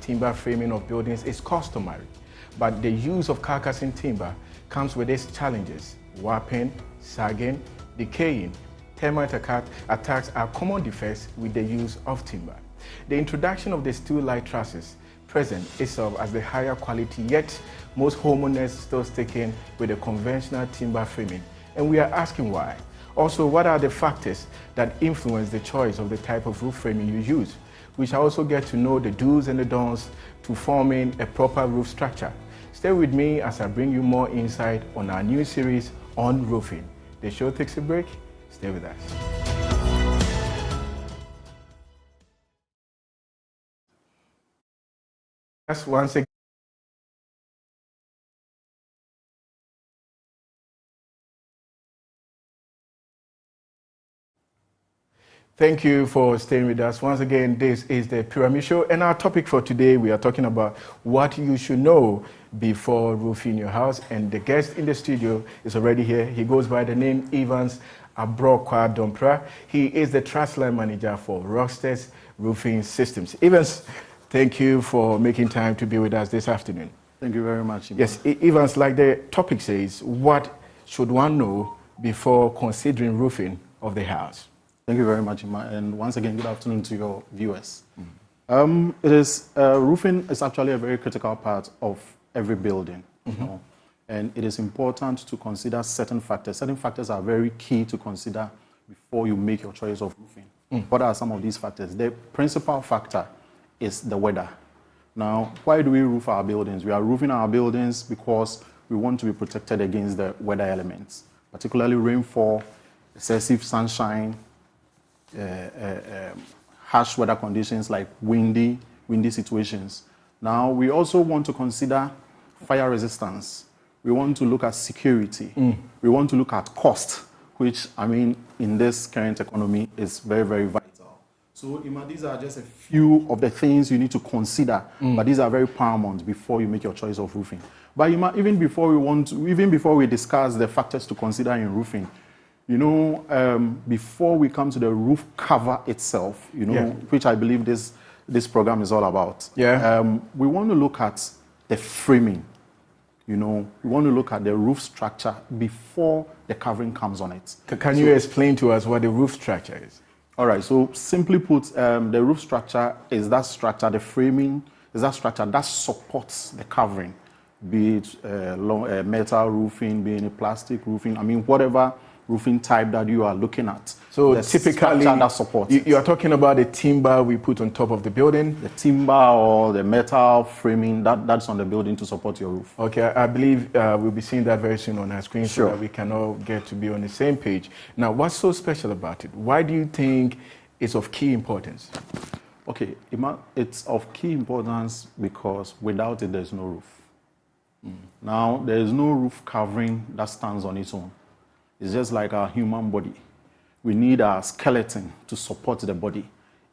timber framing of buildings is customary, but the use of carcassing timber comes with its challenges. Warping, sagging, decaying, termite attacks are common defects with the use of timber. The introduction of the steel light trusses present itself as the higher quality, yet most homeowners still sticking with the conventional timber framing, and we are asking why. Also, what are the factors that influence the choice of the type of roof framing you use? We shall also get to know the do's and the don'ts to forming a proper roof structure. Stay with me as I bring you more insight on our new series on roofing. The show takes a break. Stay with us. Once again. Thank you for staying with us. Once again, this is the Pyramid Show, and our topic for today, we are talking about what you should know before roofing your house. And the guest in the studio is already here. He goes by the name Evans Abrokwa-Dompra. He is the truss line manager for Rockstead's Roofing Systems. Evans, thank you for making time to be with us this afternoon. Thank you very much. Iman. Yes, Evans, like the topic says, what should one know before considering roofing of the house? Thank you very much, Iman. And once again, good afternoon to your viewers. Roofing is actually a very critical part of every building, you know, and it is important to consider certain factors. Certain factors are very key to consider before you make your choice of roofing. What are some of these factors? The principal factor is the weather. Now, why do we roof our buildings? We are roofing our buildings because we want to be protected against the weather elements, particularly rainfall, excessive sunshine, harsh weather conditions like windy situations. Now, we also want to consider fire resistance. We want to look at security. We want to look at cost, which, I mean, in this current economy is very, very vital. So, Ima, these are just a few of the things you need to consider, but these are very paramount before you make your choice of roofing. But Ima, even before we discuss the factors to consider in roofing, you know, before we come to the roof cover itself, you know, which I believe this program is all about. We want to look at the framing. You know, we want to look at the roof structure before the covering comes on it. Can you explain to us what the roof structure is? All right. So simply put, the roof structure is that structure. The framing is that structure that supports the covering, be it metal roofing, be it plastic roofing. I mean, whatever roofing type that you are looking at. So typically, that supports you are talking about the timber we put on top of the building? The timber or the metal framing that's on the building to support your roof. Okay, I believe we'll be seeing that very soon on our screen so that we can all get to be on the same page. Now, what's so special about it? Why do you think it's of key importance? Okay, it's of key importance because without it, there's no roof. Now, there is no roof covering that stands on its own. It's just like our human body. We need our skeleton to support the body.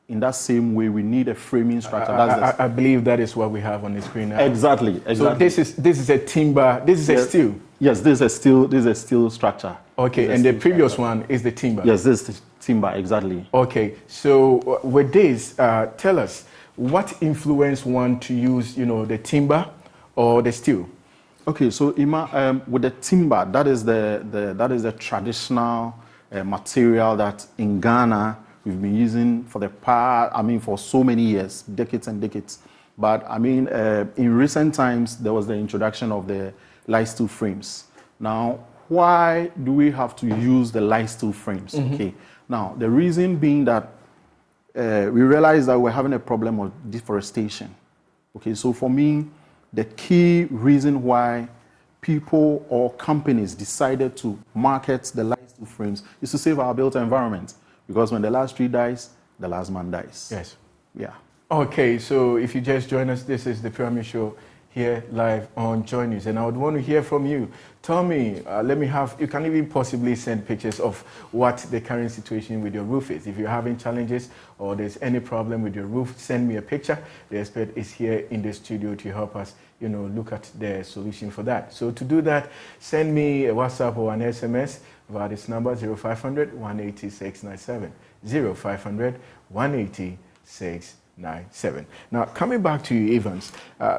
In that same way, we need a framing structure. I believe that is what we have on the screen now. Exactly. So this is a timber. This is a steel. Yes, this is a steel structure. Okay, and the previous one is the timber. Yes, this is the timber. Exactly. Okay, so with this, tell us what influenced one to use, you know, the timber or the steel. Okay, so Ima, with the timber, that is the traditional material that in Ghana we've been using for for so many years, decades and decades. But I mean, in recent times there was the introduction of the light steel frames. Now, why do we have to use the light steel frames? Okay, now the reason being that we realized that we're having a problem of deforestation. Okay, so for me, the key reason why people or companies decided to market the light steel frames is to save our built environment. Because when the last tree dies, the last man dies. Yes. Yeah. Okay, so if you just join us, this is the Pyramid Show here live on Joy News. And I would want to hear from you. Tell me, you can even possibly send pictures of what the current situation with your roof is. If you're having challenges or there's any problem with your roof, send me a picture. The expert is here in the studio to help us, you know, look at the solution for that. So to do that, send me a WhatsApp or an SMS via this number, 0500 180 697. 0500 180 697. 97. Now, coming back to you, Evans,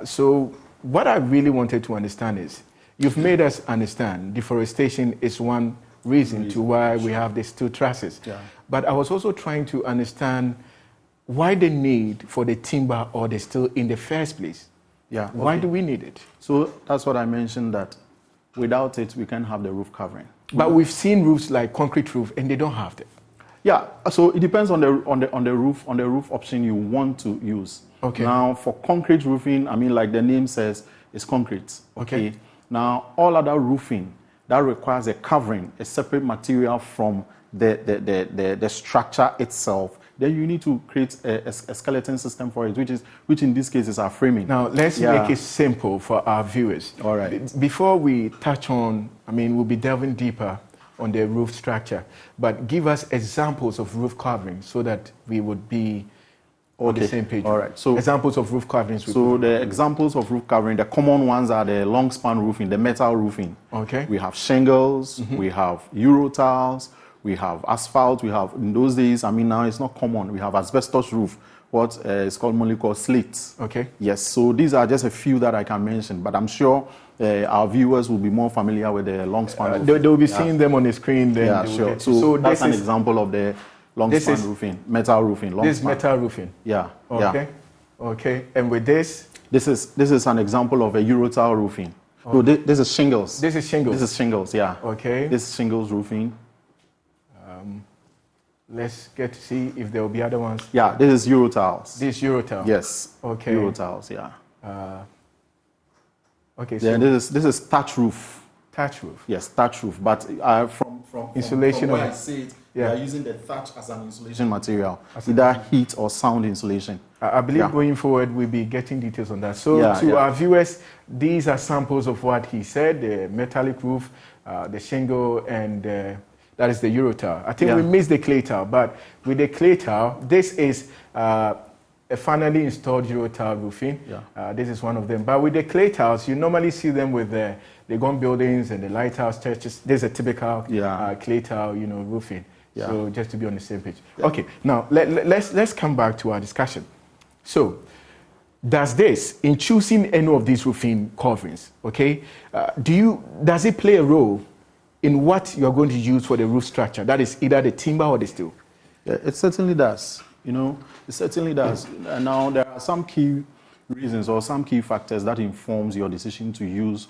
so what I really wanted to understand is, you've made us understand deforestation is one reason to why we have these two trusses. Yeah. But I was also trying to understand why the need for the timber or the steel in the first place. Yeah. Why do we need it? So that's what I mentioned, that without it, we can't have the roof covering. But we've seen roofs like concrete roof, and they don't have that. Yeah, so it depends on the roof option you want to use. Okay. Now, for concrete roofing, I mean, like the name says, it's concrete. Okay. Now, all other roofing that requires a covering, a separate material from the structure itself, then you need to create a skeleton system for it, which in this case is our framing. Now, let's make it simple for our viewers. All right. Before we touch on, I mean, we'll be delving deeper on the roof structure, but give us examples of roof covering so that we would be on the same page. All right. So examples of roof coverings. So the examples of roof covering, the common ones are the long span roofing, the metal roofing. Okay. We have shingles, we have Euro tiles, we have asphalt, we have, in those days, I mean, now it's not common, we have asbestos roof, what is commonly called slates. Okay. Yes, so these are just a few that I can mention, but I'm sure our viewers will be more familiar with the long span roofing. They'll be seeing them on the screen. Then yeah, sure. So that's an example of the long span roofing, metal roofing. This is metal roofing. Yeah. Okay. Yeah. Okay. And with this? This is an example of a Eurotile roofing. So this is shingles. This is shingles. This is shingles, yeah. Okay. This is shingles roofing. Let's get to see if there will be other ones. Yeah, this is Eurotiles. This is Eurotile. Yes. Okay. Eurotiles, yeah. Okay. Then So this is thatch roof. thatch roof. Yes, thatch roof. But from Insulation where of- I see it, yeah. we are using the thatch as an insulation material, either heat or sound insulation. I believe Yeah. going forward we'll be getting details on that. So Yeah, to yeah. our viewers, these are samples of what he said: the metallic roof, the shingle, and that is the Eurotile. I think Yeah. we missed the clay tile, but with the clay tile, this is a finally installed Eurotile roofing. Yeah. This is one of them. But with the clay tiles, you normally see them with the gun buildings and the lighthouse churches. There's a typical Yeah. clay tile, roofing. Yeah. So just to be on the same page. Okay, now let's come back to our discussion. So, does this, in choosing any of these roofing coverings, okay, does it play a role in what you're going to use for the roof structure? That is either the timber or the steel? Yeah, it certainly does. It certainly does. And now there are some key reasons or some key factors that informs your decision to use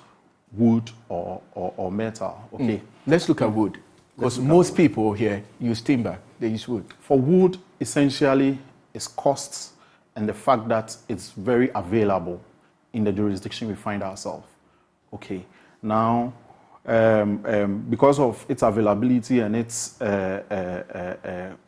wood or metal. Okay. Let's look at wood, because most people here use timber. They use wood. For wood, essentially, it's costs and the fact that it's very available in the jurisdiction we find ourselves. Okay. Now, because of its availability and its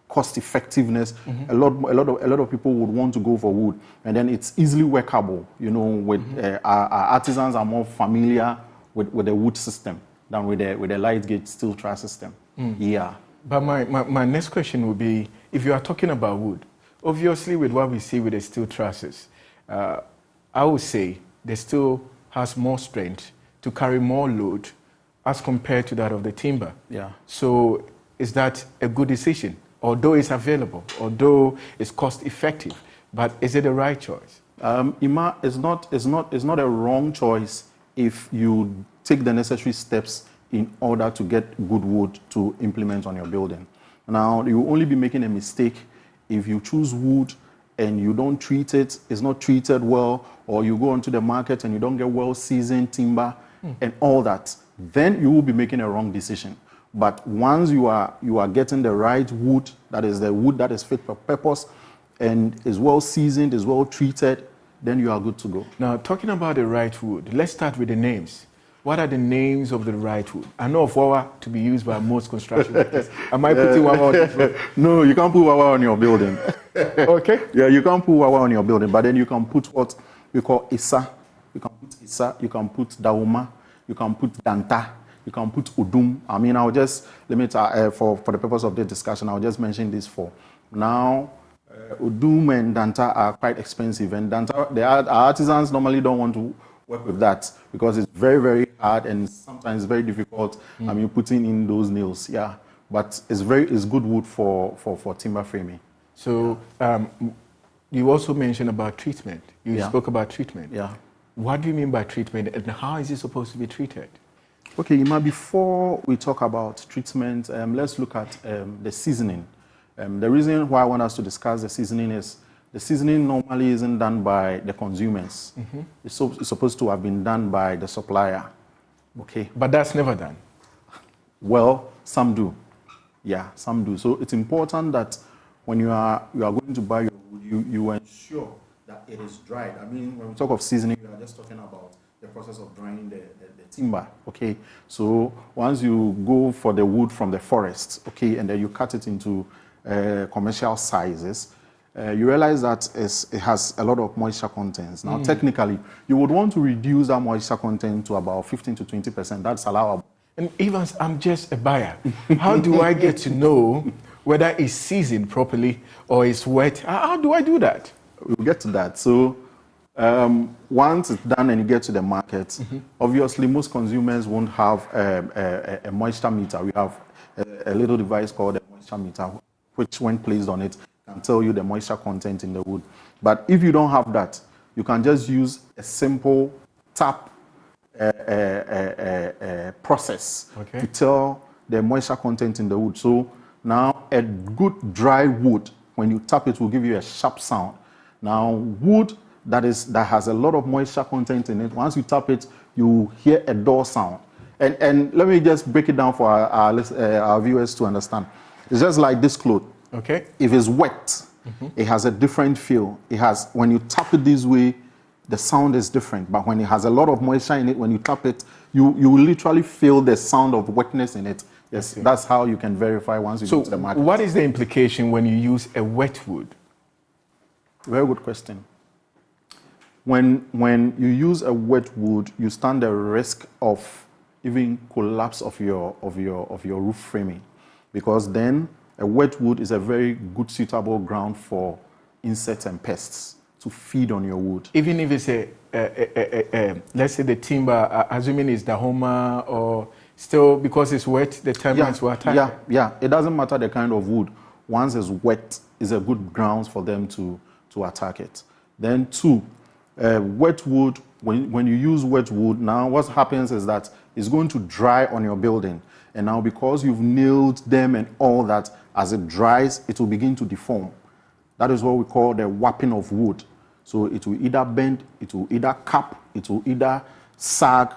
cost effectiveness, a lot of people would want to go for wood, and then it's easily workable. With our artisans are more familiar with the wood system than with the light gauge steel truss system. Yeah. But my next question would be, if you are talking about wood, obviously with what we see with the steel trusses, I would say the steel has more strength to carry more load as compared to that of the timber. Yeah. So is that a good decision? Although it's available, although it's cost effective, but is it the right choice? Ima, it's not a wrong choice if you take the necessary steps in order to get good wood to implement on your building. Now, you will only be making a mistake if you choose wood and you don't treat it, it's not treated well, or you go onto the market and you don't get well-seasoned timber and all that, then you will be making a wrong decision. But once you are getting the right wood, that is the wood that is fit for purpose and is well-seasoned, is well-treated, then you are good to go. Now, talking about the right wood, let's start with the names. What are the names of the right wood? I know of wawa to be used by most construction workers. Am I putting wawa on this road? No, you can't put wawa on your building. Okay. Yeah, you can't put wawa on your building, but then you can put what we call isa. You can put isa, you can put dauma, you can put danta, you can put udum. I mean, I'll just limit for the purpose of this discussion, I'll just mention these four. Now, udum and danta are quite expensive, and danta, our artisans normally don't want to work with that because it's very, very hard and sometimes very difficult. I mean, putting in those nails, yeah. But it's good wood for timber framing. So You also mentioned about treatment. You spoke about treatment. Yeah. What do you mean by treatment, and how is it supposed to be treated? Okay, Ima, before we talk about treatment, let's look at the seasoning. The reason why I want us to discuss the seasoning is the seasoning normally isn't done by the consumers. Mm-hmm. It's supposed to have been done by the supplier. Okay. But that's never done. Well, some do. Yeah, some do. So it's important that when you are going to buy your wood, you ensure that it is dried. I mean, when we talk of seasoning, we are just talking about the process of drying the timber. Okay. So once you go for the wood from the forest, okay, and then you cut it into commercial sizes, you realize that it has a lot of moisture contents. Now, technically, you would want to reduce that moisture content to about 15 to 20%. That's allowable. And Evans, I'm just a buyer. How do I get to know whether it's seasoned properly or it's wet? How do I do that? We'll get to that. So once it's done and you get to the market, obviously most consumers won't have a moisture meter. We have a little device called a moisture meter, which when placed on it, can tell you the moisture content in the wood. But if you don't have that, you can just use a simple tap process to tell the moisture content in the wood. So now a good dry wood, when you tap it, will give you a sharp sound. Now wood that has a lot of moisture content in it, once you tap it, you hear a dull sound. And let me just break it down for our viewers to understand. It's just like this cloth. Okay. If it's wet, it has a different feel. When you tap it this way, the sound is different. But when it has a lot of moisture in it, when you tap it, you will literally feel the sound of wetness in it. Yes, that's how you can verify once you go to the market. What is the implication when you use a wet wood? Very good question. When you use a wet wood, you stand the risk of even collapse of your roof framing, because then a wet wood is a very good suitable ground for insects and pests to feed on your wood. Even if it's let's say the timber, assuming it's Dahoma, or still because it's wet, the termites will attack. Yeah. It doesn't matter the kind of wood. Once it's wet, it's a good ground for them to attack it. Then two, wet wood. When you use wet wood, now what happens is that it's going to dry on your building. And now because you've nailed them and all that, as it dries, it will begin to deform. That is what we call the warping of wood. So it will either bend, it will either cap, it will either sag,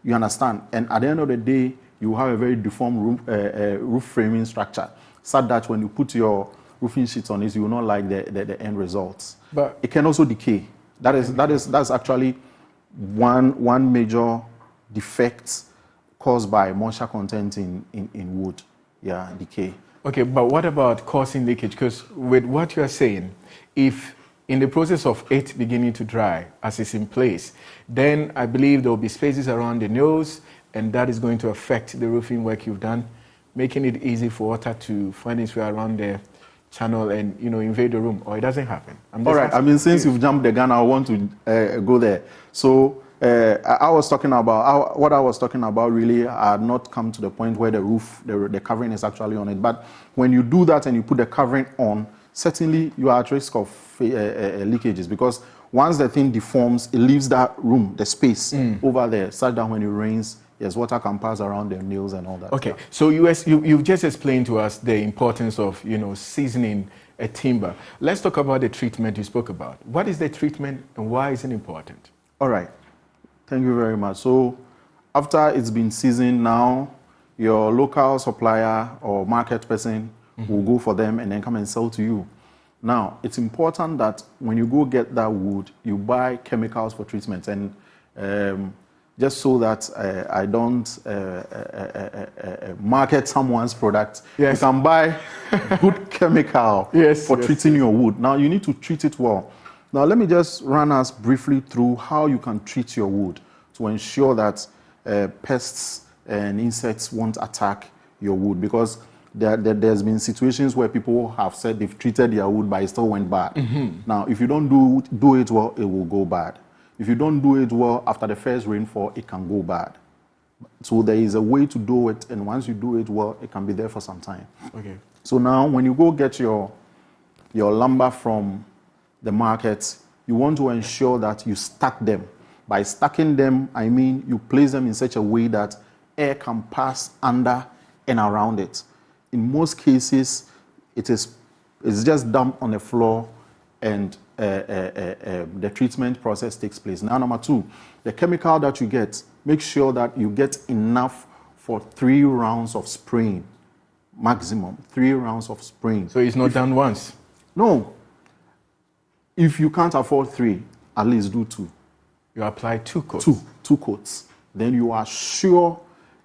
you understand? And at the end of the day, you have a very deformed roof framing structure, such that when you put your roofing sheets on it, you will not like the end results. But it can also decay. That's actually one major defect caused by moisture content in wood. Yeah, decay. Okay, but what about causing leakage? Because with what you are saying, if in the process of it beginning to dry, as it's in place, then I believe there will be spaces around the nose, and that is going to affect the roofing work you've done, making it easy for water to find its way around the channel and invade the room. Or it doesn't happen. All right. I mean, since you've jumped the gun, I want to go there. So I was talking about what I was talking about. Really, I had not come to the point where the roof, the covering is actually on it. But when you do that and you put the covering on, certainly you are at risk of leakages, because once the thing deforms, it leaves that room, the space over there, such that when it rains, yes, water can pass around the nails and all that. Okay, stuff. so you've just explained to us the importance of seasoning a timber. Let's talk about the treatment you spoke about. What is the treatment and why is it important? All right, thank you very much. So after it's been seasoned, now your local supplier or market person will go for them and then come and sell to you. Now, it's important that when you go get that wood, you buy chemicals for treatment. And just so that I don't market someone's product, you can buy good chemical for treating your wood. Now, you need to treat it well. Now, let me just run us briefly through how you can treat your wood to ensure that pests and insects won't attack your wood, because there's been situations where people have said they've treated their wood, but it still went bad. Now, if you don't do it well, it will go bad. If you don't do it well, after the first rainfall, it can go bad. So there is a way to do it, and once you do it well, it can be there for some time. Okay. So now, when you go get your lumber from the markets, you want to ensure that you stack them. By stacking them, I mean you place them in such a way that air can pass under and around it. In most cases, it's just dumped on the floor and the treatment process takes place. Now, number two, the chemical that you get, make sure that you get enough for 3 rounds of spraying, maximum 3 rounds of spraying. So it's not done once? No. If you can't afford 3, at least do 2. You apply 2 coats? 2 coats. Then you are sure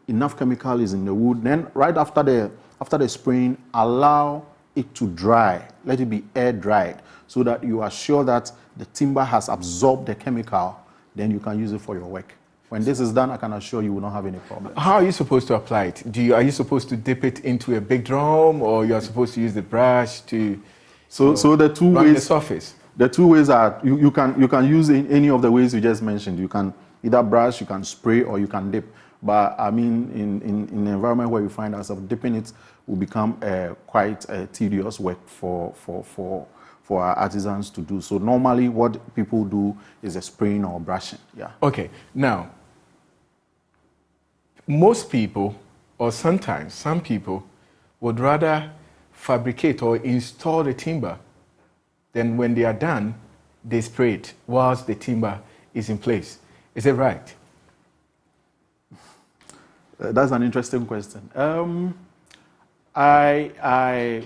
enough chemical is in the wood. Then right after the spraying, allow it to dry. Let it be air dried so that you are sure that the timber has absorbed the chemical. Then you can use it for your work. When this is done, I can assure you will not have any problem. How are you supposed to apply it? Are you supposed to dip it into a big drum, or you are supposed to use the brush to so the two ways the surface? The 2 ways are you can use any of the ways you just mentioned. You can either brush, you can spray, or you can dip. But I mean, in an environment where you find ourselves, dipping it will become quite tedious work for our artisans to do. So normally, what people do is a spraying or brushing. Yeah. Okay. Now, most people, or sometimes some people, would rather fabricate or install the timber. Then when they are done, they spray it whilst the timber is in place. Is it right? That's an interesting question. I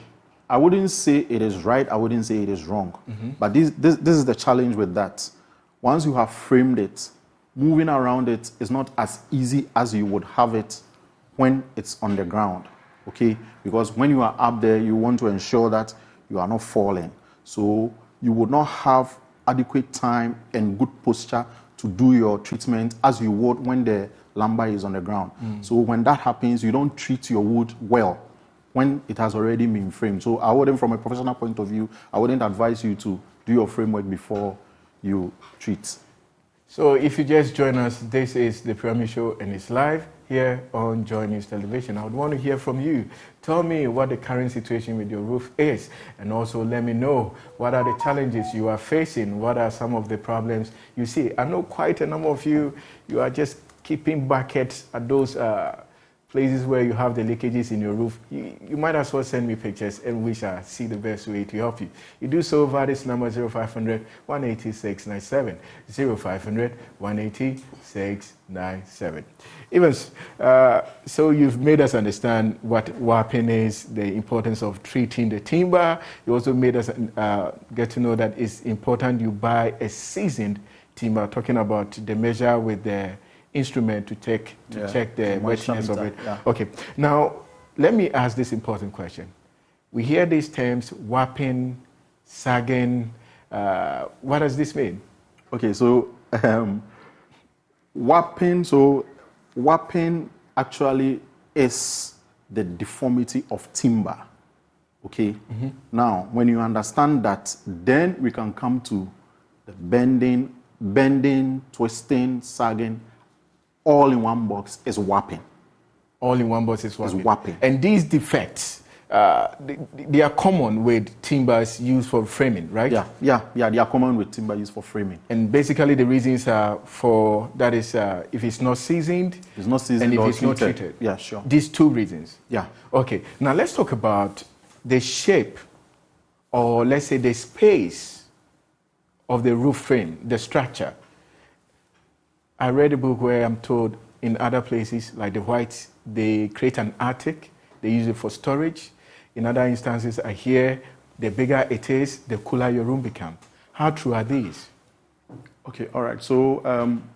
wouldn't say it is right. I wouldn't say it is wrong. Mm-hmm. But this is the challenge with that. Once you have framed it, moving around it is not as easy as you would have it when it's on the ground. Okay? Because when you are up there, you want to ensure that you are not falling. So you would not have adequate time and good posture to do your treatment as you would when the lumber is on the ground. So when that happens, you don't treat your wood well when it has already been framed. So I wouldn't, from a professional point of view, I wouldn't advise you to do your framework before you treat. So if you just join us, this is the Pyramid Show and it's live here on Joy News Television. I would want to hear from you. Tell me what the current situation with your roof is, and also let me know what are the challenges you are facing, what are some of the problems you see. I know quite a number of you are just keeping buckets at those places where you have the leakages in your roof. You might as well send me pictures and we shall see the best way to help you. You do so via this number 0500 180 697, 0500 180 697. Evans, so you've made us understand what warping is, the importance of treating the timber. You also made us get to know that it's important you buy a seasoned timber, talking about the measure with the instrument to check the wetness of it. Yeah. Okay. Now, let me ask this important question. We hear these terms, warping, sagging. What does this mean? Okay, so warping actually is the deformity of timber. Okay? Mm-hmm. Now, when you understand that, then we can come to the bending, twisting, sagging. All in one box is warping. All in one box is warping. And these defects, they are common with timbers used for framing, right? Yeah, they are common with timber used for framing. And basically the reasons are for, that is, if it's not seasoned, and if it's not treated. Yeah, sure. These 2 reasons. Yeah. Okay, now let's talk about the shape, or let's say the space of the roof frame, the structure. I read a book where I'm told in other places, like the whites, they create an attic, they use it for storage. In other instances, I hear the bigger it is, the cooler your room becomes. How true are these? Okay, all right. So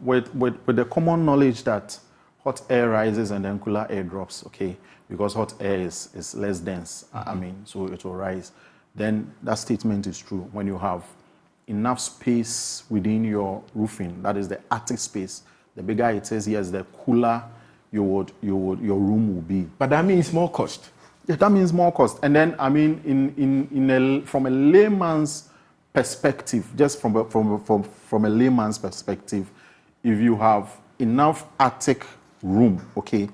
with the common knowledge that hot air rises and then cooler air drops, okay, because hot air is less dense, I mean, so it will rise. Then that statement is true. When you have enough space within your roofing, that is the attic space, the bigger it is, yes, the cooler your room will be. But that means more cost. Yeah, that means more cost. And then, I mean, from a layman's perspective, just from a layman's perspective, if you have enough attic room, okay,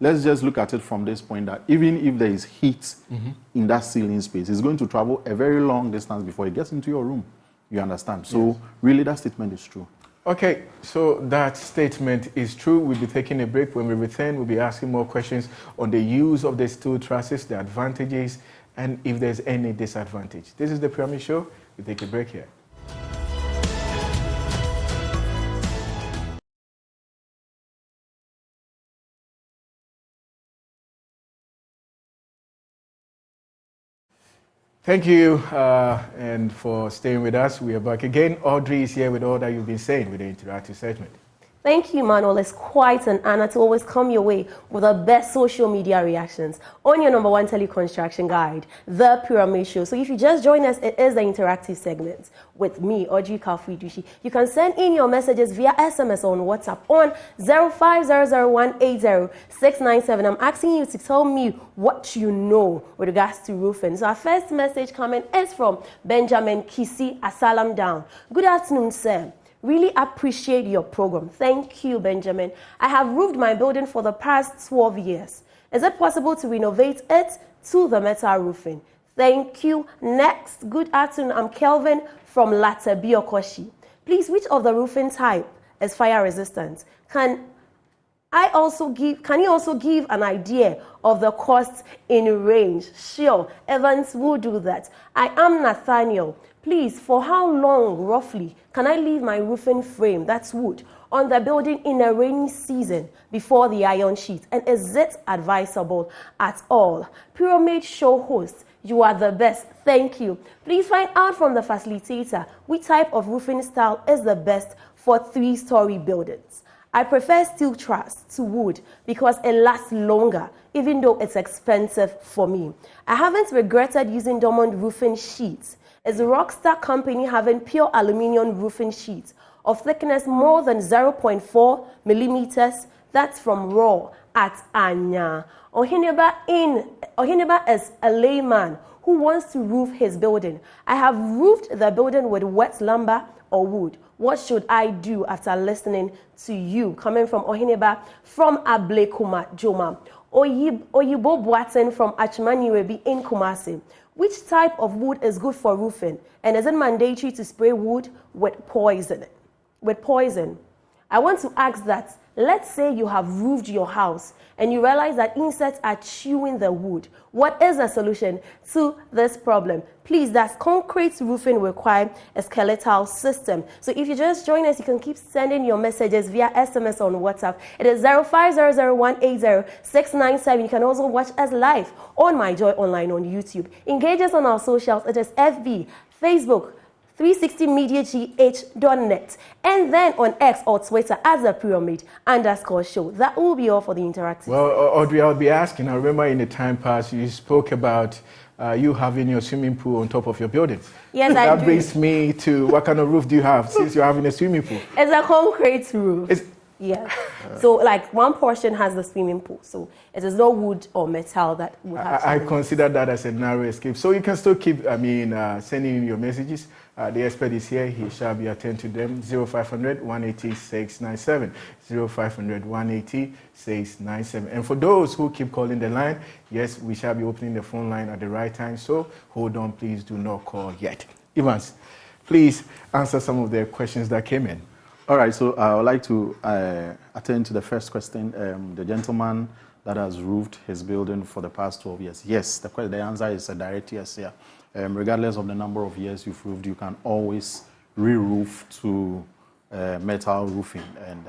let's just look at it from this point that even if there is heat in that ceiling space, it's going to travel a very long distance before it gets into your room. You understand? So really that statement is true. Okay, so that statement is true. We'll be taking a break. When we return, we'll be asking more questions on the use of the steel trusses, the advantages, and if there's any disadvantage. This is the Pyramid Show. We'll take a break here. Thank you, and for staying with us. We are back again. Audrey is here with all that you've been saying with the interactive segment. Thank you, Manuel. It's quite an honor to always come your way with the best social media reactions on your #1 tele-construction guide, The Pyramid Show. So if you just join us, it is the interactive segment with me, Audrey Kafuidushi. You can send in your messages via SMS or on WhatsApp on 0500180697. I'm asking you to tell me what you know with regards to roofing. So our first message coming is from Benjamin Kisi Asalam Down. Good afternoon, sir. Really appreciate your program. Thank you, Benjamin. I have roofed my building for the past 12 years. Is it possible to renovate it to the metal roofing? Thank you. Next, good afternoon. I'm Kelvin from Latebiokoshi. Please, which of the roofing type is fire resistant? Can you also give an idea of the cost in range? Sure, Evans will do that. I am Nathaniel. Please, for how long, roughly, can I leave my roofing frame, that's wood, on the building in a rainy season before the iron sheet? And is it advisable at all? Pyramid Show host, you are the best. Thank you. Please find out from the facilitator which type of roofing style is the best for 3-story buildings. I prefer steel truss to wood because it lasts longer, even though it's expensive for me. I haven't regretted using Dormont roofing sheets. Is the Rockstar company having pure aluminium roofing sheets of thickness more than 0.4 millimeters? That's from Raw at Anya. Ohineba is a layman who wants to roof his building. I have roofed the building with wet lumber or wood. What should I do after listening to you? Coming from Ohineba from Ablekuma Joma. Oyibo Boaten from Achmaniwebi in Kumasi. Which type of wood is good for roofing? And is it mandatory to spray wood with poison? I want to ask that, let's say you have roofed your house and you realize that insects are chewing the wood. What is the solution to this problem? Please, does concrete roofing require a skeletal system? So if you just join us, you can keep sending your messages via SMS on WhatsApp. It is 0500180697. You can also watch us live on My Joy Online on YouTube. Engage us on our socials. It is FB, Facebook, 360mediagh.net, and then on X or Twitter as the Pyramid_Show. That will be all for the interactive. Well, Audrey, I'll be asking. I remember in the time past you spoke about you having your swimming pool on top of your building. Yes, I do. That brings me to what kind of roof do you have since you're having a swimming pool? It's a concrete roof. Yeah. So, like, one portion has the swimming pool. So, it is no wood or metal that would have. I consider that as a narrow escape. So, you can still keep, sending in your messages. The expert is here. He shall be attended to them. 0500-180-697. 0500-180-697. And for those who keep calling the line, yes, we shall be opening the phone line at the right time. So, hold on. Please do not call yet. Evans, please answer some of the questions that came in. All right, so I would like to attend to the first question. The gentleman that has roofed his building for the past 12 years. Yes, the answer is a direct yes here. Regardless of the number of years you've roofed, you can always re-roof to metal roofing. And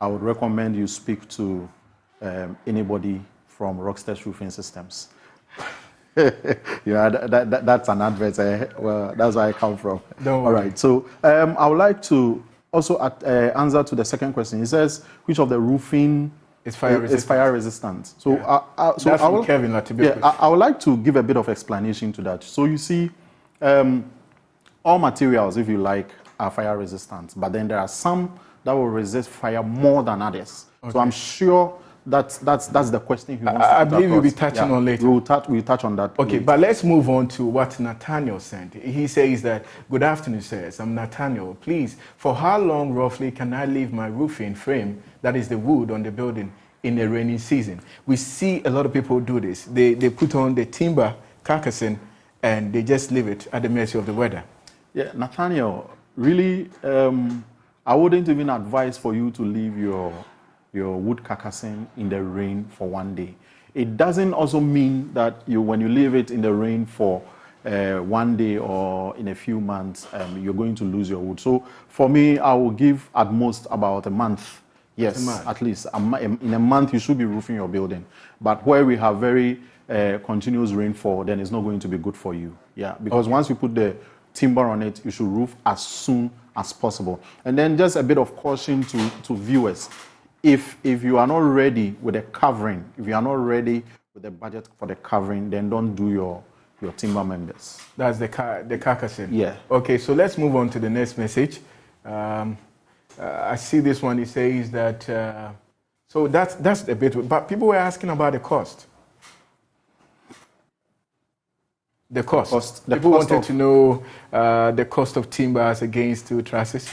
I would recommend you speak to anybody from Rockstar's Roofing Systems. Yeah, that's an advert. Well, that's where I come from. All right, so I would like to also answer to the second question. It says, which of the roofing is fire resistant? So, yeah. That's from Kevin. I would like to give a bit of explanation to that. So you see, all materials, if you like, are fire resistant, but then there are some that will resist fire more than others. Okay. So I'm sure that's the question he wants to I believe you'll be touching on later. We'll touch on that. Okay, later. But let's move on to what Nathaniel sent. He says that, good afternoon, sirs. I'm Nathaniel. Please, for how long roughly can I leave my roofing frame, that is the wood on the building, in the rainy season? We see a lot of people do this. They put on the timber carcassing and they just leave it at the mercy of the weather. Yeah, Nathaniel, really, I wouldn't even advise for you to leave your wood carcassing in the rain for one day. It doesn't also mean that when you leave it in the rain for one day or in a few months, you're going to lose your wood. So for me, I will give at most about a month. Yes, at least. In a month, you should be roofing your building. But where we have very continuous rainfall, then it's not going to be good for you. Yeah, because once you put the timber on it, you should roof as soon as possible. And then just a bit of caution to viewers. If you are not ready with the covering, if you are not ready with the budget for the covering, then don't do your timber members. That's the carcassing. Yeah. Okay, so let's move on to the next message. I see this one. It says that, so that's a bit, but people were asking about the cost. The cost. People wanted to know the cost of timbers against steel trusses.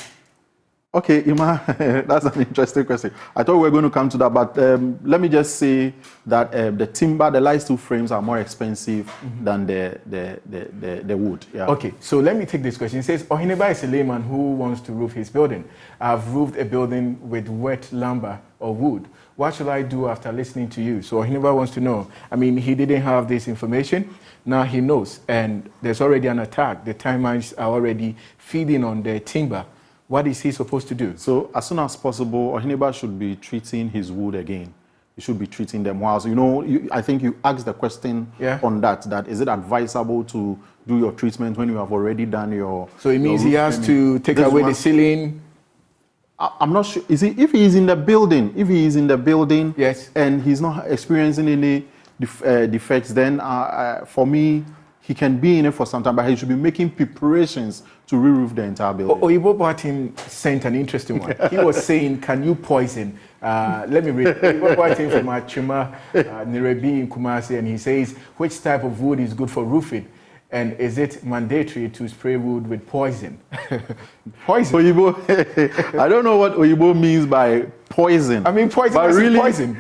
Okay, Ima, that's an interesting question. I thought we were going to come to that, but let me just say that the timber, the light steel frames are more expensive than the wood. Yeah. Okay, so let me take this question. It says, Ohineba is a layman who wants to roof his building. I've roofed a building with wet lumber or wood. What should I do after listening to you? So Ohineba wants to know. I mean, he didn't have this information. Now he knows, and there's already an attack. The termites are already feeding on the timber. What is he supposed to do? So as soon as possible, Ohineba should be treating his wood again. He should be treating them well. So, you know, I think you asked the question on that is it advisable to do your treatment when you have already done your... So it means he has to take away the ceiling? I'm not sure. If he is in the building, yes, and he's not experiencing any defects, then for me, he can be in it for some time, but he should be making preparations to re-roof the entire building. Oyibo Boatin sent an interesting one. He was saying, can you poison? Let me read. Oyibo Boatin from Achima, Nirebi in Kumasi, and he says, which type of wood is good for roofing? And is it mandatory to spray wood with poison? Poison? Oyibo, I don't know what Oyibo means by poison. I mean, poison, but really, poison.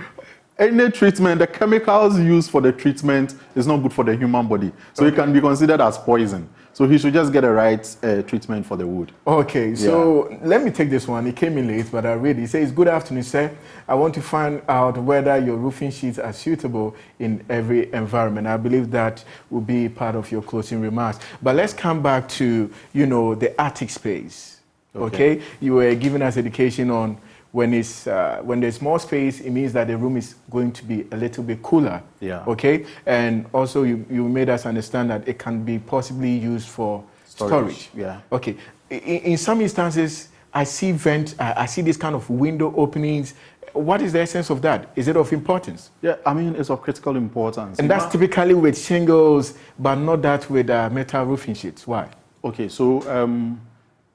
Any treatment, the chemicals used for the treatment is not good for the human body. So it can be considered as poison. So he should just get the right treatment for the wood. Okay, so let me take this one. It came in late, but I read it. It says, good afternoon, sir. I want to find out whether your roofing sheets are suitable in every environment. I believe that will be part of your closing remarks. But let's come back to, you know, the attic space. Okay? You were giving us education on when there's more space, it means that the room is going to be a little bit cooler. Yeah. Okay. And also, you made us understand that it can be possibly used for storage. Yeah. Okay. In some instances, I see I see this kind of window openings. What is the essence of that? Is it of importance? Yeah, I mean, it's of critical importance. And that's typically with shingles, but not that with metal roofing sheets. Why? Okay, so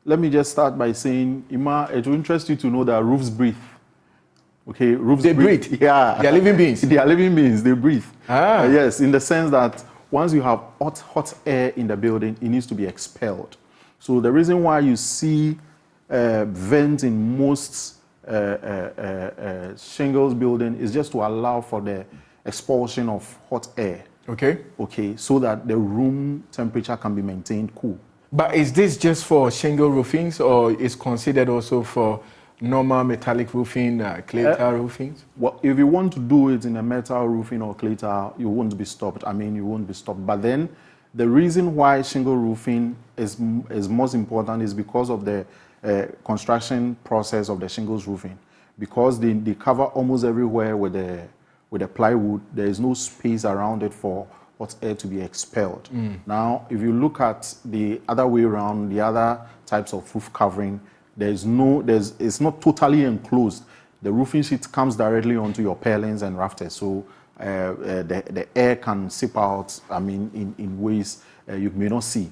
let me just start by saying, Ima, it will interest you to know that roofs breathe. Okay, roofs breathe. Yeah. They are living beings. They are living beings. They breathe. Ah. Yes, in the sense that once you have hot air in the building, it needs to be expelled. So the reason why you see vents in most shingles building is just to allow for the expulsion of hot air. Okay. Okay, so that the room temperature can be maintained cool. But is this just for shingle roofings, or is considered also for normal metallic roofing, clay tile roofings? Well, if you want to do it in a metal roofing or clay tile, you won't be stopped. I mean, you won't be stopped. But then the reason why shingle roofing is most important is because of the construction process of the shingles roofing. Because they cover almost everywhere with the plywood, there is no space around it for hot air to be expelled. Now, if you look at the other way around, the other types of roof covering, it's not totally enclosed. The roofing sheet comes directly onto your purlins and rafters, so the air can seep out, I mean, in ways you may not see.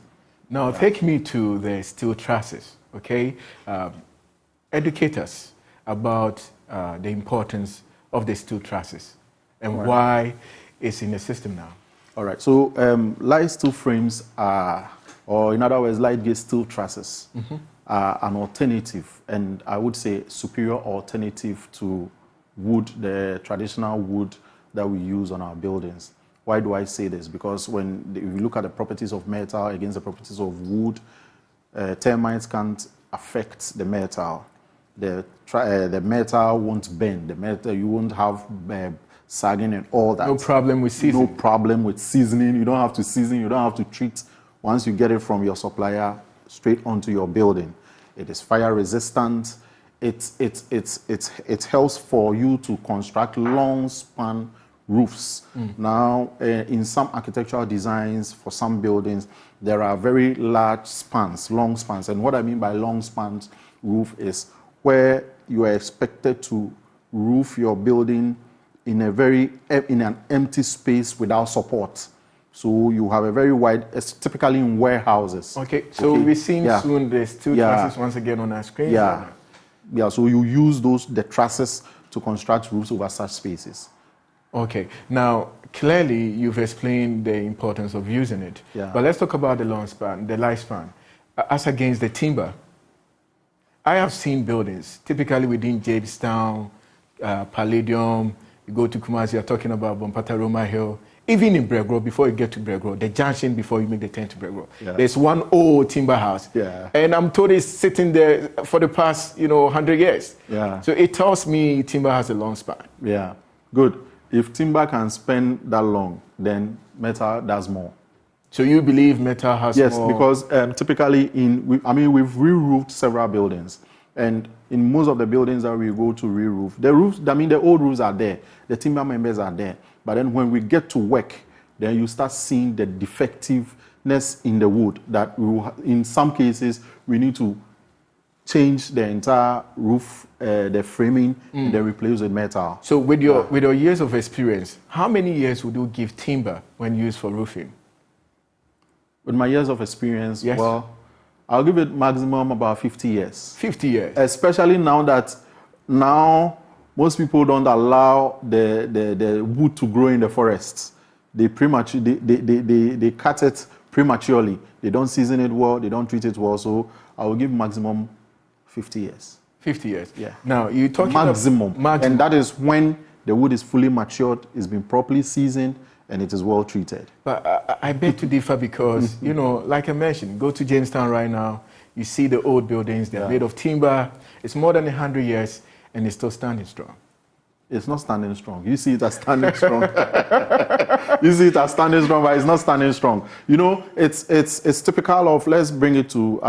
Now, take me to the steel trusses, okay? Educate us about the importance of the steel trusses and why it's in the system now. All right, so light steel frames are, or in other words, light gauge steel trusses are an alternative, and I would say superior alternative to wood, the traditional wood that we use on our buildings. Why do I say this? Because if you look at the properties of metal against the properties of wood, termites can't affect the metal. The metal won't bend. The metal, you won't have sagging and all that. No problem with seasoning. No problem with seasoning. You don't have to season. You don't have to treat. Once you get it from your supplier, straight onto your building. It is fire resistant. It helps for you to construct long span roofs. Now, in some architectural designs for some buildings, there are very large spans, long spans. And what I mean by long spans roof is where you are expected to roof your building in an empty space without support. So you have a very wide, it's typically in warehouses. Okay, so we're seeing soon the steel trusses once again on our screen. Yeah, so you use the trusses to construct roofs over such spaces. Okay, now clearly you've explained the importance of using it. But let's talk about the long span, the lifespan, as against the timber. I have seen buildings, typically within Jamestown, Palladium, you go to Kumasi, you're talking about Bompata Roma Hill, even in Bregro, before you get to Bregro, the junction before you make the turn to Bregro, there's one old timber house. And I'm told it's sitting there for the past, 100 years. So it tells me timber has a long span. Yeah, good. If timber can spend that long, then metal does more. So you believe metal has more? Yes, because typically we've re-roofed several buildings. And in most of the buildings that we go to re-roof, the old roofs are there, the timber members are there. But then when we get to work, then you start seeing the defectiveness in the wood that in some cases we need to change the entire roof, the framing, and then replace with metal. So with your years of experience, how many years would you give timber when used for roofing? With my years of experience, well, I'll give it maximum about 50 years. 50 years? Especially now most people don't allow the wood to grow in the forests. They cut it prematurely. They don't season it well, they don't treat it well. So I will give maximum 50 years. 50 years? Yeah. Now, you're talking maximum. Maximum. And that is when the wood is fully matured, it's been properly seasoned, and it is well treated. But I beg to differ because, like I mentioned, go to Jamestown right now, you see the old buildings, they're made of timber. It's more than 100 years, and it's still standing strong. It's not standing strong. You see it as standing strong. You see it as standing strong, but it's not standing strong. It's typical of, let's bring it to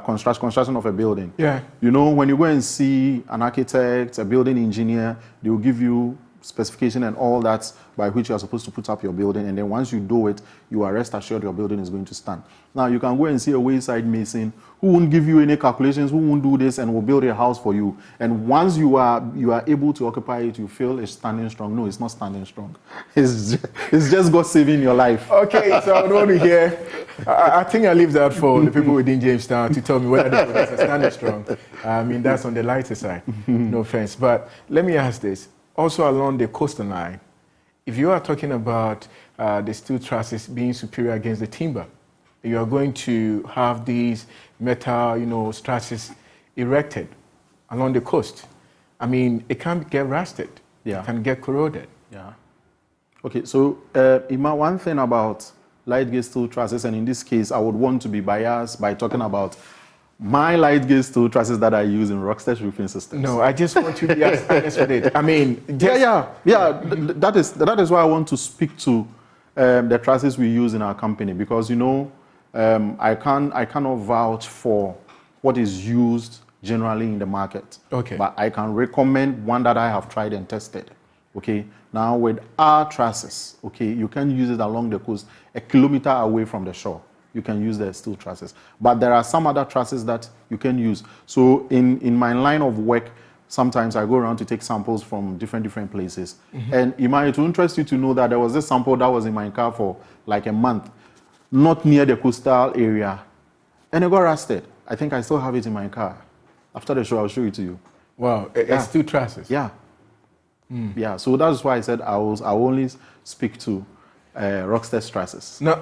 construction of a building. Yeah. When you go and see an architect, a building engineer, they will give you specification and all that by which you are supposed to put up your building, and then once you do it, you are rest assured your building is going to stand. Now you can go and see a wayside mason who won't give you any calculations, who won't do this and will build a house for you. And once you are able to occupy it, you feel it's standing strong. No, it's not standing strong. It's just God saving your life. Okay, so I don't want to hear. I think I leave that for the people within Jamestown to tell me whether the buildings are standing strong. That's on the lighter side. No offense, but let me ask this. Also along the coastal line, if you are talking about the steel trusses being superior against the timber, you are going to have these metal, trusses erected along the coast. It can get rusted. Yeah. It can get corroded. Yeah. Okay, so Ima, one thing about light gauge steel trusses, and in this case, I would want to be biased by talking about my light gauge steel trusses that I use in Rockstead roofing systems. No, I just want you to be honest with it. That is why I want to speak to the trusses we use in our company, because I cannot vouch for what is used generally in the market. Okay. But I can recommend one that I have tried and tested. Okay. Now with our trusses, okay, you can use it along the coast, 1 kilometer away from the shore. You can use the steel trusses. But there are some other trusses that you can use. So in my line of work, sometimes I go around to take samples from different places. Mm-hmm. And it will interest you to know that there was this sample that was in my car for like a month, not near the coastal area. And it got rusted. I think I still have it in my car. After the show, I'll show it to you. Wow, it's steel trusses. Yeah. Yeah, so that's why I said I will only speak to Rockstead trusses. No.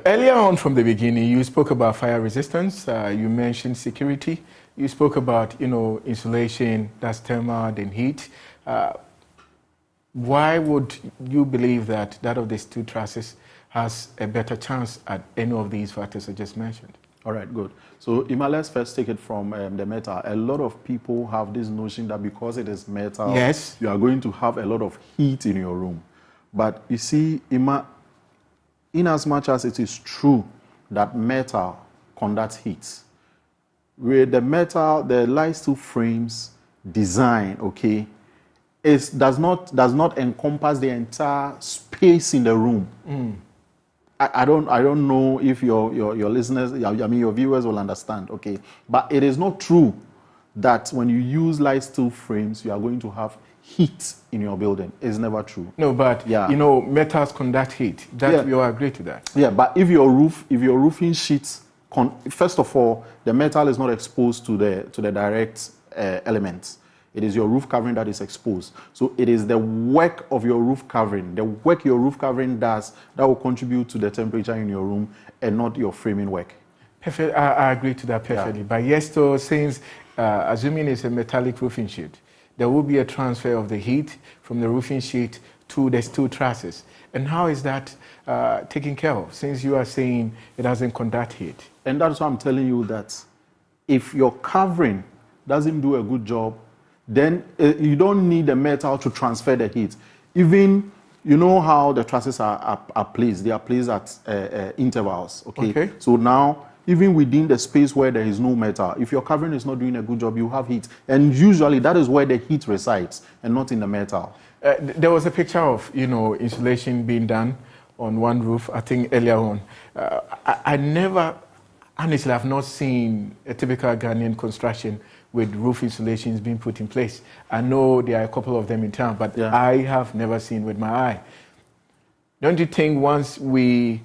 Earlier on from the beginning, you spoke about fire resistance. You mentioned security. You spoke about, insulation, that's thermal and heat. Why would you believe that of the steel trusses has a better chance at any of these factors I just mentioned? All right, good. So, Ima, let's first take it from the metal. A lot of people have this notion that because it is metal, Yes, you are going to have a lot of heat in your room. But you see, Ima, in as much as it is true that metal conducts heat, with the metal, the light steel frames design, okay, does not encompass the entire space in the room. I don't know if your listeners, I mean your viewers will understand, okay? But it is not true that when you use light steel frames, you are going to have heat in your building. It's never true. no, but you know, metals conduct heat. That we all agree to that. Yeah, but if your roofing sheets, first of all, the metal is not exposed to the direct elements. It is your roof covering that is exposed. So it is the work of your roof covering, the work your roof covering does, that will contribute to the temperature in your room and not your framing work. Perfect. I agree to that perfectly. But yes, so since assuming it's a metallic roofing sheet, there will be a transfer of the heat from the roofing sheet to the steel trusses. And how is that taken care of, since you are saying it doesn't conduct heat? And that's why I'm telling you that if your covering doesn't do a good job, then you don't need the metal to transfer the heat. Even, you know how the trusses are placed. They are placed at intervals, okay? So now, even within the space where there is no metal, if your covering is not doing a good job, you have heat. And usually that is where the heat resides and not in the metal. There was a picture of, you know, insulation being done on one roof, I think earlier on. I never, honestly, I've not seen a typical Ghanaian construction with roof insulations being put in place. I know there are a couple of them in town, but I have never seen with my eye. Don't you think once we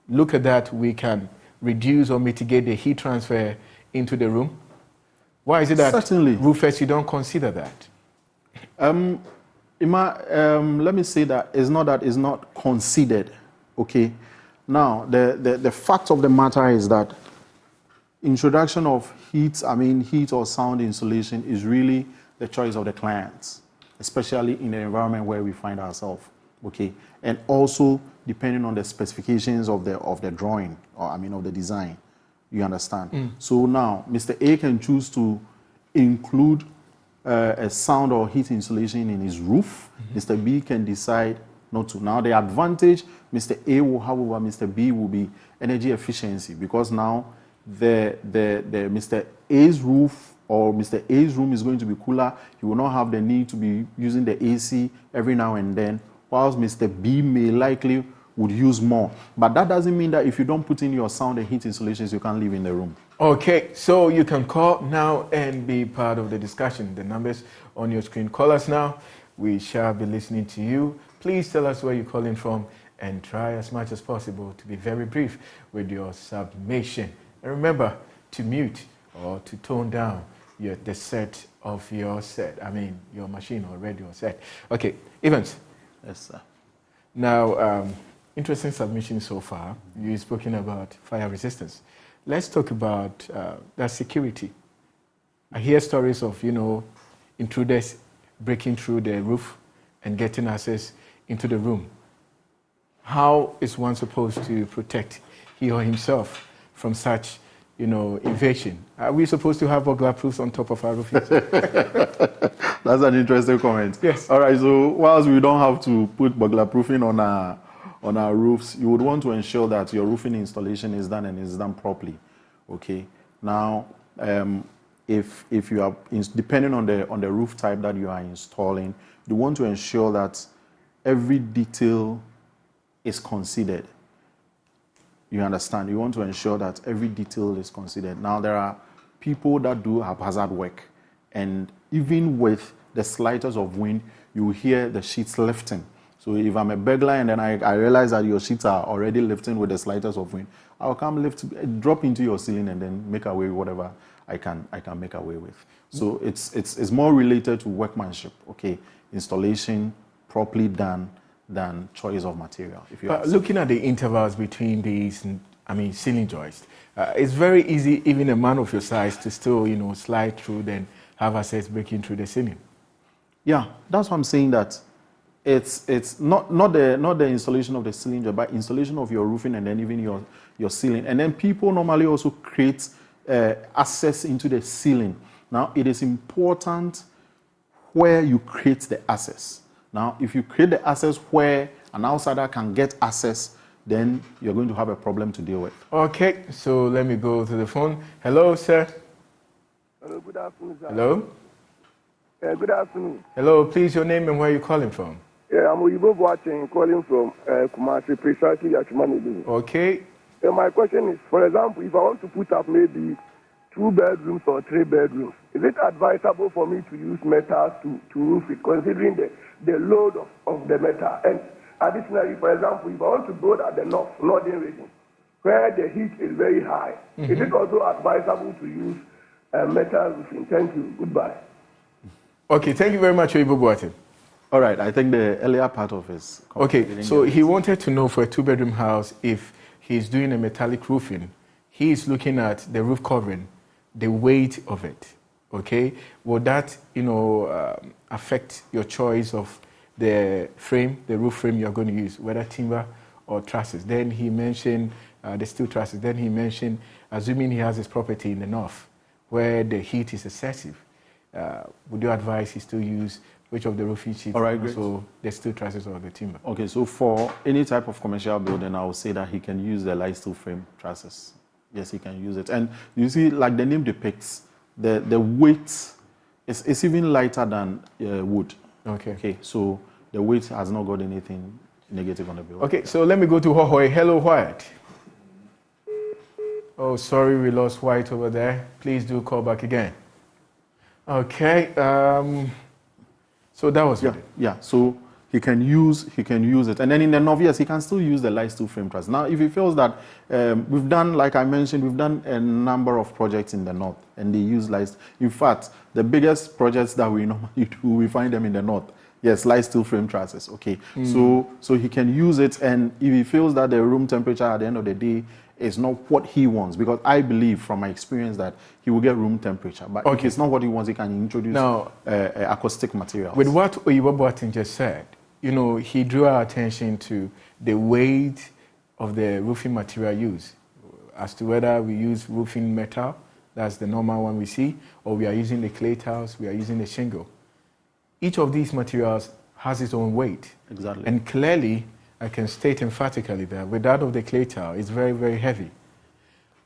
look at that, we can reduce or mitigate the heat transfer into the room? Why is it that roofers, you don't consider that? Let me say that it's not considered, okay? Now, the fact of the matter is that introduction of heat or sound insulation is really the choice of the clients, especially in the environment where we find ourselves, okay? And also depending on the specifications of the drawing, or of the design, you understand? So now, Mr. A can choose to include a sound or heat insulation in his roof. Mr. B can decide not to. Now, the advantage Mr. A will have over Mr. B will be energy efficiency, because now the Mr. A's roof or Mr. A's room is going to be cooler. He will not have the need to be using the AC every now and then, whilst Mr. B may likely would use more. But that doesn't mean that if you don't put in your sound and heat insulations, you can't live in the room. Okay, so you can call now and be part of the discussion. The numbers on your screen. Call us now. We shall be listening to you. Please tell us where you're calling from and try as much as possible to be very brief with your submission. And remember to mute or to tone down the set of your set. Your machine or radio set. Okay, Evans. Yes, sir. Now, interesting submission so far. You've spoken about fire resistance. Let's talk about that security. I hear stories of, intruders breaking through the roof and getting access into the room. How is one supposed to protect he or himself from such, invasion? Are we supposed to have burglar proofs on top of our roofs? That's an interesting comment. Yes. All right, so whilst we don't have to put burglar proofing on our roofs, you would want to ensure that your roofing installation is done and is done properly. Okay. Now, if you are depending on the roof type that you are installing, you want to ensure that every detail is considered. You understand? You want to ensure that every detail is considered. Now, there are people that do haphazard work, and even with the slightest of wind, you hear the sheets lifting. So if I'm a burglar and then I realize that your sheets are already lifting with the slightest of wind, I'll come drop into your ceiling and then make away with whatever I can make away with. So it's more related to workmanship, okay? Installation properly done than choice of material. If you looking at the intervals between these, ceiling joists, it's very easy, even a man of your size, to still, slide through, then have access breaking through the ceiling. Yeah, that's what I'm saying, that it's not the installation of the ceiling joist, but installation of your roofing and then even your ceiling. And then people normally also create access into the ceiling. Now, it is important where you create the access. Now, if you create the access where an outsider can get access, then you're going to have a problem to deal with. Okay, so let me go to the phone. Hello, sir. Hello, good afternoon, sir. Hello. Good afternoon. Hello, please, your name and where you're calling from. Yeah, I'm Uyibo watching, calling from Kumasi, precisely at Shumanili. Okay. My question is, for example, if I want to put up maybe 2 bedrooms or 3 bedrooms, is it advisable for me to use metal to roof it, considering the load of the metal? And additionally, for example, if I want to build at the northern region, where the heat is very high, is it also advisable to use metal roofing? Thank you. Goodbye. Okay, thank you very much, Uyibo Boateng. All right, I think the earlier part of his... Okay, so he wanted to know for a 2-bedroom house if he's doing a metallic roofing, he's looking at the roof covering, the weight of it, okay? Will that, affect your choice of the frame, the roof frame you're going to use, whether timber or trusses? Then he mentioned the steel trusses. Then he mentioned, assuming he has his property in the north, where the heat is excessive, would you advise he still use which of the roofing sheets? All right, great. So the steel trusses or the timber? Okay, so for any type of commercial building, I would say that he can use the light steel frame trusses. Yes, he can use it. And you see, like the name depicts, the weight is even lighter than wood. Okay. Okay, so the weight has not got anything negative on the building. Okay, so let me go to Hohoi. Hello, White. Oh, sorry, we lost White over there. Please do call back again. Okay, so that was it. Yeah, so he can use it. And then in the north, yes, he can still use the light steel frame truss. Now, if he feels that we've done, like I mentioned, we've done a number of projects in the north, and they use light. In fact, the biggest projects that we normally do, we find them in the north. Yes, light steel frame trusses. Okay, so he can use it, and if he feels that the room temperature at the end of the day is not what he wants, because I believe from my experience that he will get room temperature. But if it's not what he wants, he can introduce acoustic materials. With what Uyibo Boateng just said, he drew our attention to the weight of the roofing material used, as to whether we use roofing metal, that's the normal one we see, or we are using the clay tiles, we are using the shingle. Each of these materials has its own weight. Exactly. And clearly, I can state emphatically that with that of the clay tile, it's very, very heavy.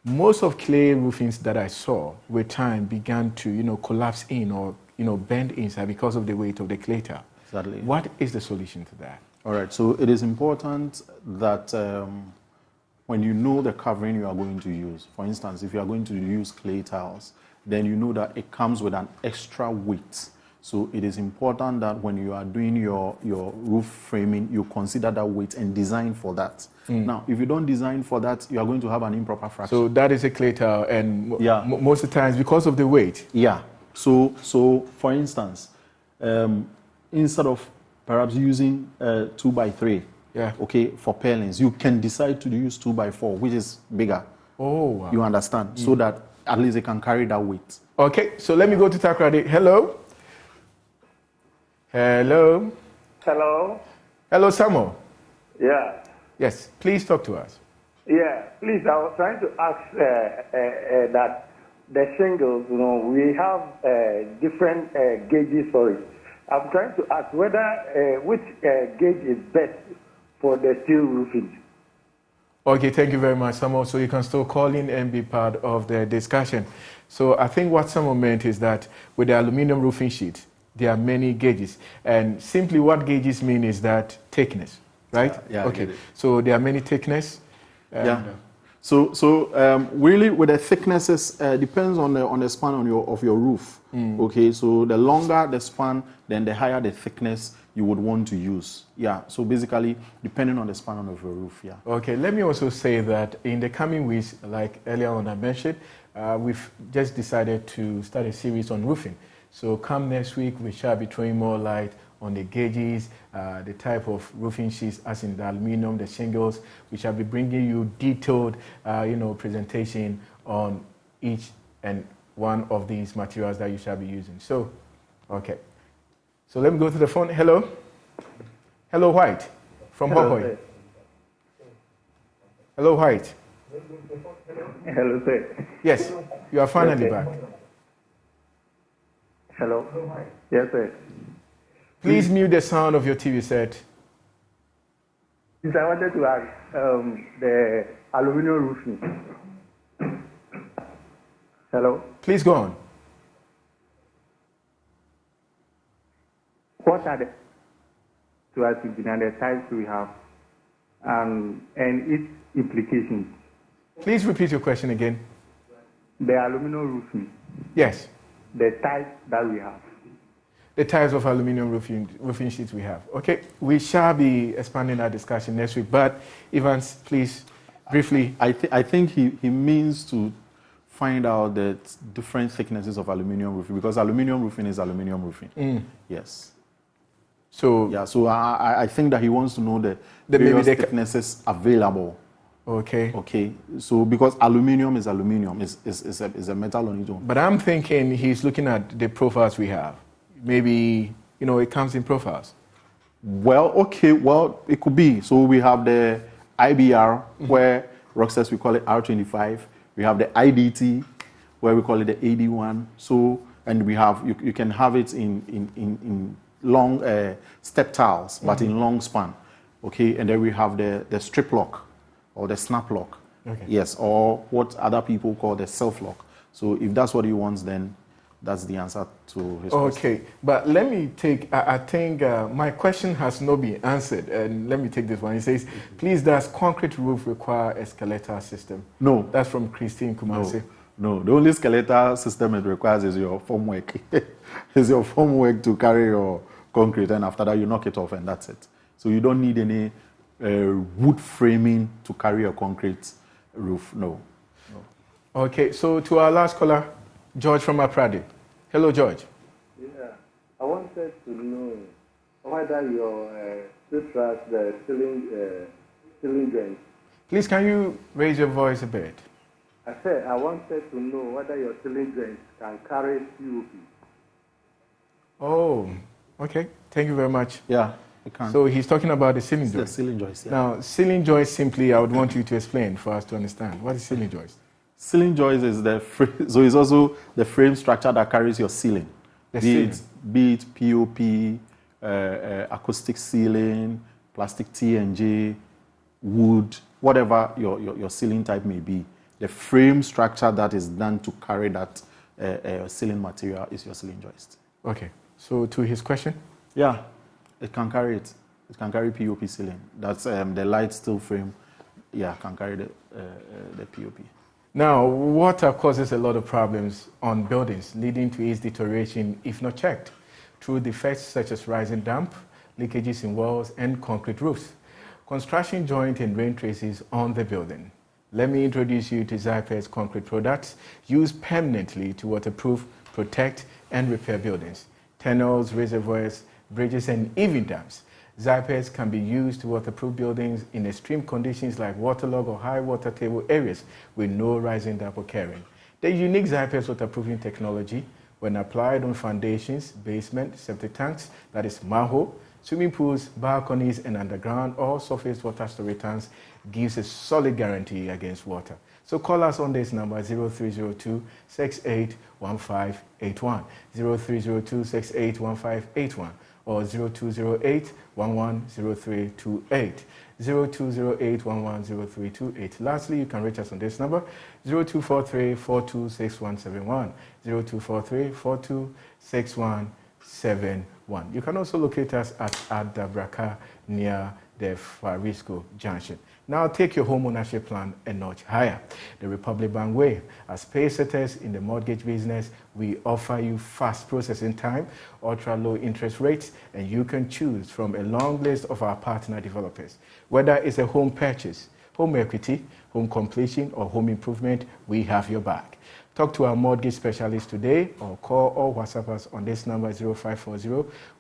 Most of clay roofings that I saw with time began to, collapse in or, bend inside because of the weight of the clay tile. Exactly. What is the solution to that? All right, so it is important that when you know the covering you are going to use, for instance, if you are going to use clay tiles, then you know that it comes with an extra weight. So it is important that when you are doing your roof framing, you consider that weight and design for that. Now, if you don't design for that, you are going to have an improper fraction. So that is a clay tile, and most of the times because of the weight. Yeah. So for instance, instead of perhaps using 2x3, okay, for purlins, you can decide to use 2x4, which is bigger. Oh, wow. You understand? So that at least it can carry that weight. Okay, so let me go to Takrady. Hello. Hello. Hello. Hello, Samuel. Yeah. Yes, please talk to us. Yeah, please, I was trying to ask that the shingles, we have different gauges for it. I'm trying to ask whether which gauge is best for the steel roofing. Okay, thank you very much, Samuel. So you can still call in and be part of the discussion. So I think what Samuel meant is that with the aluminum roofing sheet, there are many gauges. And simply what gauges mean is that thickness, right? Yeah. Okay, so there are many thickness. So really with the thicknesses, depends on the span of your roof. Okay, so the longer the span, then the higher the thickness you would want to use. Yeah, so basically depending on the span of your roof, yeah. Okay, let me also say that in the coming weeks, like earlier on I mentioned, we've just decided to start a series on roofing. So come next week, we shall be throwing more light on the gauges, the type of roofing sheets, as in the aluminum, the shingles. We shall be bringing you detailed, presentation on each and one of these materials that you shall be using. So, okay. So let me go to the phone. Hello. Hello, White, from Hohoi. Hello, White. Hello, sir. Yes, you are finally Okay. back. Hello. Yes, sir. Please mute the sound of your TV set. Yes, I wanted to ask the aluminum roofing. Hello. Please go on. What are the and the types we have, and its implications? Please repeat your question again. The aluminum roofing, Yes, the types that we have. the types of aluminum roofing sheets we have. Okay, we shall be expanding our discussion next week, but Evans, please, briefly. I think he means to find out the different thicknesses of aluminum roofing, because aluminum roofing is aluminum roofing. Yes. So, Yeah, so I think that he wants to know the maybe various they thicknesses available. okay. Okay, so because aluminum is aluminum, is a metal on its own. But I'm thinking he's looking at the profiles we have. Maybe, it comes in profiles. Well, okay, well, it could be. So we have the IBR, where Rock says we call it R25. We have the IDT, where we call it the AD1. So, and we have, you can have it in long step tiles, but in long span. Okay, and then we have the strip lock or the snap lock. Okay. Yes, or what other people call the self lock. So if that's what he wants, then that's the answer to his question. Okay, but let me take, I think my question has not been answered, and let me take this one. He says, please, does concrete roof require a skeletal system? No. That's from Christine Kumasi. No, the only skeletal system it requires is your formwork. Is your formwork to carry your concrete, and after that you knock it off, and that's it. So you don't need any wood framing to carry a concrete roof. No. Okay, so to our last caller, George from Apradi. Hello, George. Yeah, I wanted to know whether your truss, the ceiling joint. Please, can you raise your voice a bit? I said I wanted to know whether your ceiling joint can carry POP. Oh, okay. Thank you very much. Yeah, it can. So he's talking about the ceiling the joist. ceiling joist. Yeah. Now, ceiling joist, simply, I would want you to explain for us to understand. What is ceiling joist? Ceiling joist is so it's also the frame structure that carries your ceiling. Be it POP, acoustic ceiling, plastic TNG, wood, whatever your ceiling type may be. The frame structure that is done to carry that ceiling material is your ceiling joist. Okay. So to his question? Yeah, it can carry it. It can carry POP ceiling. That's the light steel frame. Yeah, can carry the POP. Now, water causes a lot of problems on buildings, leading to its deterioration if not checked, through defects such as rising damp, leakages in walls, and concrete roofs, construction joint and rain traces on the building. Let me introduce you to Zyper's concrete products used permanently to waterproof, protect, and repair buildings, tunnels, reservoirs, bridges, and even dams. Zypers can be used to waterproof buildings in extreme conditions like waterlogged or high water table areas with no rising damp occurring. The unique Zypers waterproofing technology, when applied on foundations, basement, septic tanks, that is manhole, swimming pools, balconies, and underground or surface water storage tanks, gives a solid guarantee against water. So call us on this number 0302 681581, 0302 681581. Or 0208 110328, 0208 110328. Lastly, you can reach us on this number 0243 426171, 0243 426171. You can also locate us at Dabraka near the Farisco Junction. Now take your home ownership plan a notch higher. The Republic Bank way. As pay setters in the mortgage business, we offer you fast processing time, ultra low interest rates, and you can choose from a long list of our partner developers. Whether it's a home purchase, home equity, home completion, or home improvement, we have your back. Talk to our mortgage specialist today or call or WhatsApp us on this number 0540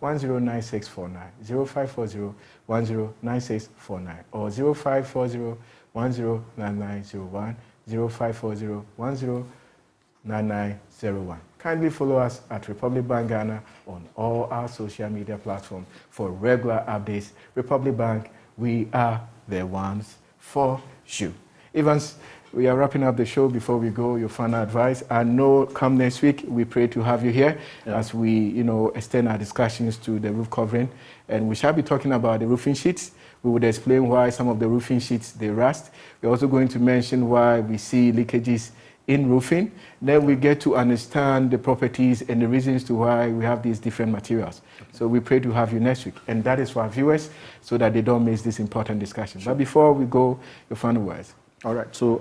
109649, 0540 109649, or 0540 109901, 0540 109901. Kindly follow us at Republic Bank Ghana on all our social media platforms for regular updates. Republic Bank, we are the ones for you. Evans, we are wrapping up the show. Before we go, your final advice. I know come next week, we pray to have you here as we, extend our discussions to the roof covering. And we shall be talking about the roofing sheets. We would explain why some of the roofing sheets, they rust. We're also going to mention why we see leakages in roofing. Then we get to understand the properties and the reasons to why we have these different materials. So we pray to have you next week. And that is for our viewers so that they don't miss this important discussion. But before we go, your final words. All right. So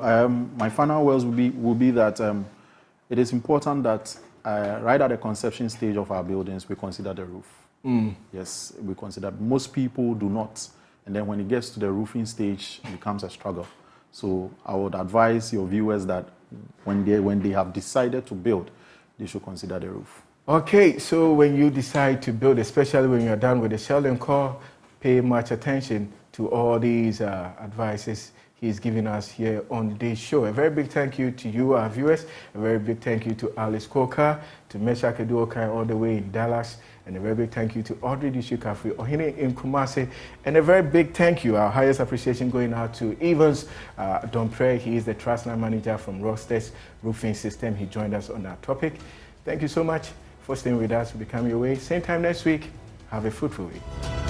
my final words will be that it is important that right at the conception stage of our buildings, we consider the roof. Yes, we consider. Most people do not. And then when it gets to the roofing stage, it becomes a struggle. So I would advise your viewers that when they have decided to build, they should consider the roof. Okay, so when you decide to build, especially when you're done with the shell and core, pay much attention to all these advices he's giving us here on this show. A very big thank you to you, our viewers. A very big thank you to Alice Koka, to Meshach Eduokai all the way in Dallas. And a very big thank you to Audrey Dishukafri Ohine in Kumasi. And a very big thank you, our highest appreciation going out to Evans Dompre. He is the truss line manager from Rockstead's Roofing System. He joined us on our topic. Thank you so much for staying with us. We'll be coming your way. Same time next week. Have a fruitful week.